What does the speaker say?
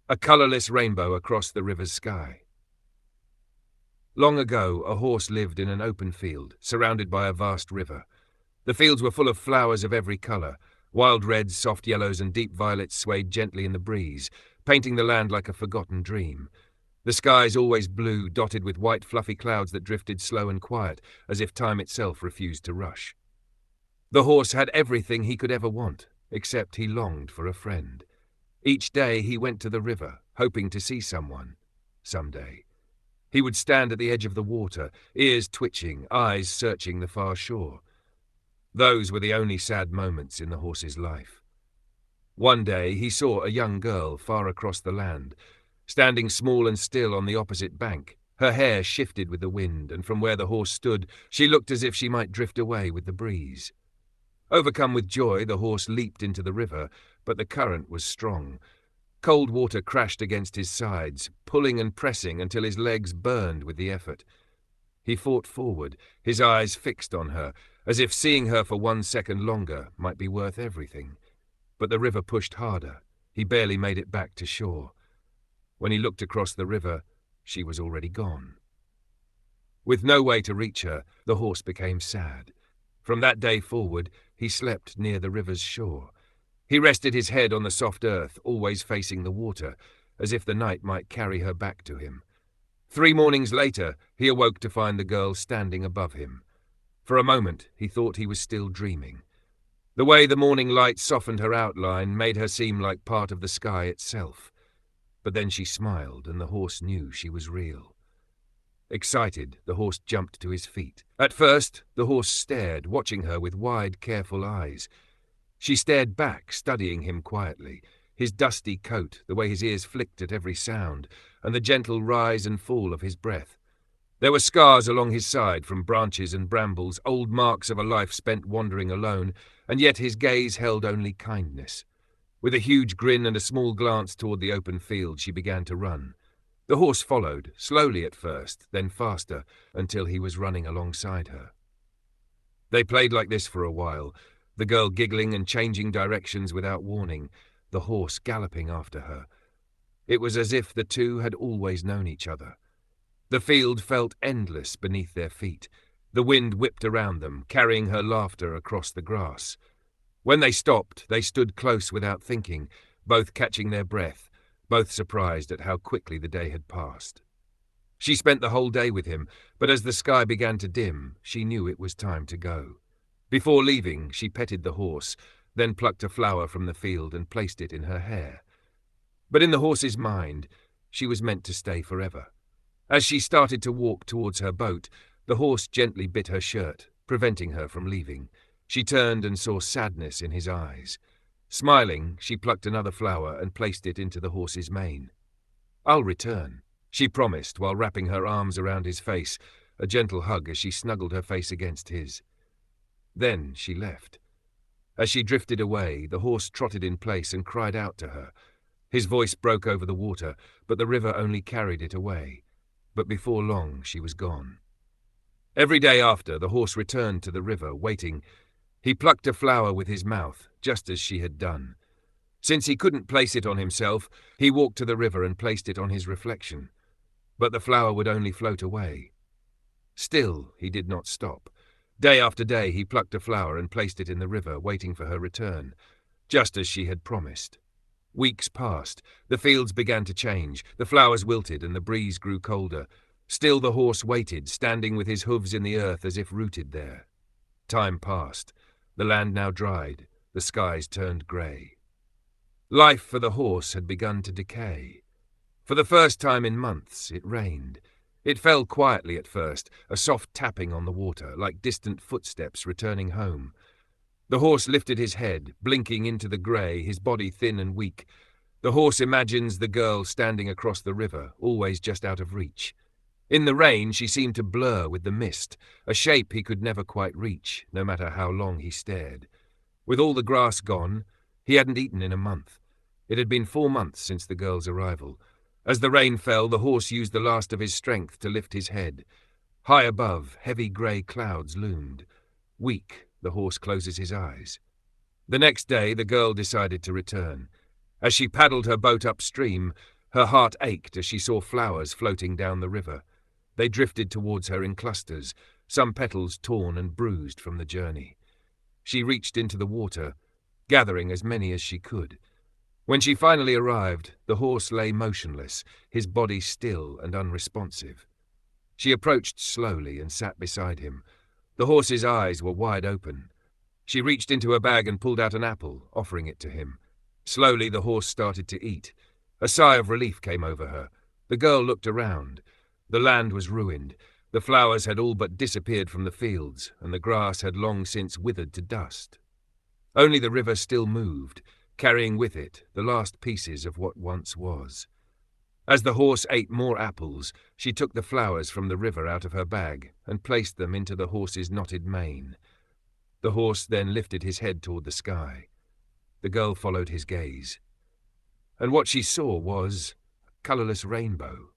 a colorless rainbow across the river's sky. Long ago, a horse lived in an open field, surrounded by a vast river. The fields were full of flowers of every color. Wild reds, soft yellows, and deep violets swayed gently in the breeze, painting the land like a forgotten dream. The skies always blue, dotted with white fluffy clouds that drifted slow and quiet, as if time itself refused to rush. The horse had everything he could ever want, except he longed for a friend. Each day he went to the river, hoping to see someone, someday. He would stand at the edge of the water, ears twitching, eyes searching the far shore. Those were the only sad moments in the horse's life. One day he saw a young girl far across the land, standing small and still on the opposite bank. Her hair shifted with the wind, and from where the horse stood, she looked as if she might drift away with the breeze. Overcome with joy, the horse leaped into the river, but the current was strong. Cold water crashed against his sides, pulling and pressing until his legs burned with the effort. He fought forward, his eyes fixed on her, as if seeing her for 1 second longer might be worth everything. But the river pushed harder. He barely made it back to shore. When he looked across the river, she was already gone. With no way to reach her, the horse became sad. From that day forward, he slept near the river's shore. He rested his head on the soft earth, always facing the water, as if the night might carry her back to him. 3 mornings later, he awoke to find the girl standing above him. For a moment, he thought he was still dreaming. The way the morning light softened her outline made her seem like part of the sky itself. But then she smiled, and the horse knew she was real. Excited, the horse jumped to his feet. At first, the horse stared, watching her with wide, careful eyes. She stared back, studying him quietly, his dusty coat, the way his ears flicked at every sound, and the gentle rise and fall of his breath. There were scars along his side from branches and brambles, old marks of a life spent wandering alone, and yet his gaze held only kindness. With a huge grin and a small glance toward the open field, she began to run. The horse followed, slowly at first, then faster, until he was running alongside her. They played like this for a while, the girl giggling and changing directions without warning, the horse galloping after her. It was as if the two had always known each other. The field felt endless beneath their feet. The wind whipped around them, carrying her laughter across the grass. When they stopped, they stood close without thinking, both catching their breath, both surprised at how quickly the day had passed. She spent the whole day with him, but as the sky began to dim, she knew it was time to go. Before leaving, she petted the horse, then plucked a flower from the field and placed it in her hair. But in the horse's mind, she was meant to stay forever. As she started to walk towards her boat, the horse gently bit her shirt, preventing her from leaving. She turned and saw sadness in his eyes. Smiling, she plucked another flower and placed it into the horse's mane. "I'll return," she promised while wrapping her arms around his face, a gentle hug as she snuggled her face against his. Then she left. As she drifted away, the horse trotted in place and cried out to her. His voice broke over the water, but the river only carried it away. But before long, she was gone. Every day after, the horse returned to the river, waiting. He plucked a flower with his mouth, just as she had done. Since he couldn't place it on himself, he walked to the river and placed it on his reflection. But the flower would only float away. Still, he did not stop. Day after day, he plucked a flower and placed it in the river, waiting for her return, just as she had promised. Weeks passed. The fields began to change. The flowers wilted and the breeze grew colder. Still the horse waited, standing with his hooves in the earth as if rooted there. Time passed. The land now dried. The skies turned grey. Life for the horse had begun to decay. For the first time in months, it rained. It fell quietly at first, a soft tapping on the water, like distant footsteps returning home. The horse lifted his head, blinking into the grey, his body thin and weak. The horse imagines the girl standing across the river, always just out of reach. In the rain, she seemed to blur with the mist, a shape he could never quite reach, no matter how long he stared. With all the grass gone, he hadn't eaten in a month. It had been 4 months since the girl's arrival. As the rain fell, the horse used the last of his strength to lift his head. High above, heavy grey clouds loomed. Weak, the horse closes his eyes. The next day, the girl decided to return. As she paddled her boat upstream, Her heart ached as she saw flowers floating down the river. They drifted towards her in clusters, some petals torn and bruised from the journey. She reached into the water, gathering as many as she could. When she finally arrived, the horse lay motionless, his body still and unresponsive. She approached slowly and sat beside him. The horse's eyes were wide open. She reached into her bag and pulled out an apple, offering it to him. Slowly the horse started to eat. A sigh of relief came over her. The girl looked around. The land was ruined. The flowers had all but disappeared from the fields, and the grass had long since withered to dust. Only the river still moved, carrying with it the last pieces of what once was. As the horse ate more apples, she took the flowers from the river out of her bag and placed them into the horse's knotted mane. The horse then lifted his head toward the sky. The girl followed his gaze. And what she saw was a colorless rainbow.